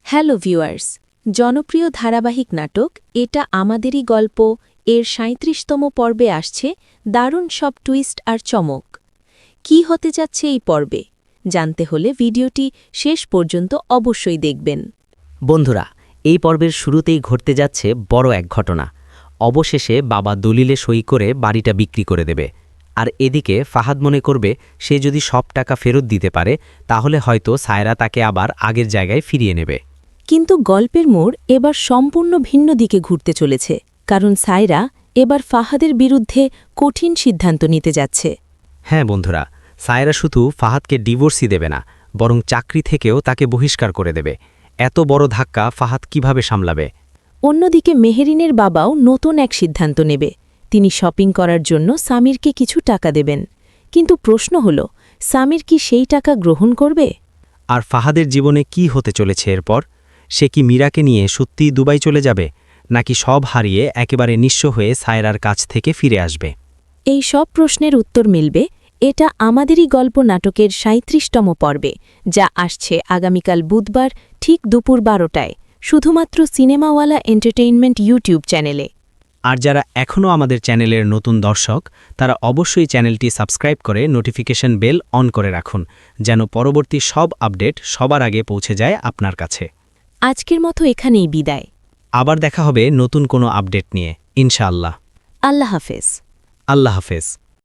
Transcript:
Hello viewers, জনপ্রিয় ধারাবাহিক নাটক এটা আমাদেরই গল্প এর ৩৭তম পর্বে আসছে দারুণ সব টুইস্ট আর চমক। কি হতে যাচ্ছে এই পর্বে জানতে হলে ভিডিওটি শেষ পর্যন্ত অবশ্যই দেখবেন। বন্ধুরা, এই পর্বের শুরুতেই ঘটতে যাচ্ছে বড় এক ঘটনা। অবশেষে বাবা দলিলে সই করে বাড়িটা বিক্রি করে দেবে। আর এদিকে ফাহাদ মনে করবে সে যদি সব টাকা ফেরত দিতে পারে তাহলে হয়তো সায়রা তাকে আবার আগের জায়গায় ফিরিয়ে নেবে। কিন্তু গল্পের মোড় এবার সম্পূর্ণ ভিন্ন দিকে ঘুরতে চলেছে, কারণ সায়রা এবার ফাহাদের বিরুদ্ধে কঠিন সিদ্ধান্ত নিতে যাচ্ছে। হ্যাঁ বন্ধুরা, সায়রা শুধু ফাহাদকে ডিভোর্সই দেবে না, বরং চাকরি থেকেও তাকে বহিষ্কার করে দেবে। এত বড় ধাক্কা ফাহাদ কিভাবে সামলাবে? অন্যদিকে মেহেরিনের বাবাও নতুন এক সিদ্ধান্ত নেবে। তিনি শপিং করার জন্য সামিরকে কিছু টাকা দেবেন। কিন্তু প্রশ্ন হল, সামির কি সেই টাকা গ্রহণ করবে? আর ফাহাদের জীবনে কি হতে চলেছে এরপর? সে কি মীরাকে নিয়ে সত্যিই দুবাই চলে যাবে, নাকি সব হারিয়ে একেবারে নিঃস্ব হয়ে সায়রার কাছ থেকে ফিরে আসবে? এই সব প্রশ্নের উত্তর মিলবে এটা আমাদেরই গল্প নাটকের ৩৭তম পর্বে, যা আসছে আগামীকাল বুধবার ঠিক দুপুর ১২টায়, শুধুমাত্র সিনেমাওয়ালা এন্টারটেইনমেন্ট ইউটিউব চ্যানেলে। আর যারা এখনও আমাদের চ্যানেলের নতুন দর্শক, তারা অবশ্যই চ্যানেলটি সাবস্ক্রাইব করে নোটিফিকেশন বেল অন করে রাখুন, যেন পরবর্তী সব আপডেট সবার আগে পৌঁছে যায় আপনার কাছে। আজকের মতো এখানেই বিদায়। আবার দেখা হবে নতুন কোনো আপডেট নিয়ে, ইনশাআল্লাহ। আল্লাহ হাফেজ। আল্লাহ হাফেজ।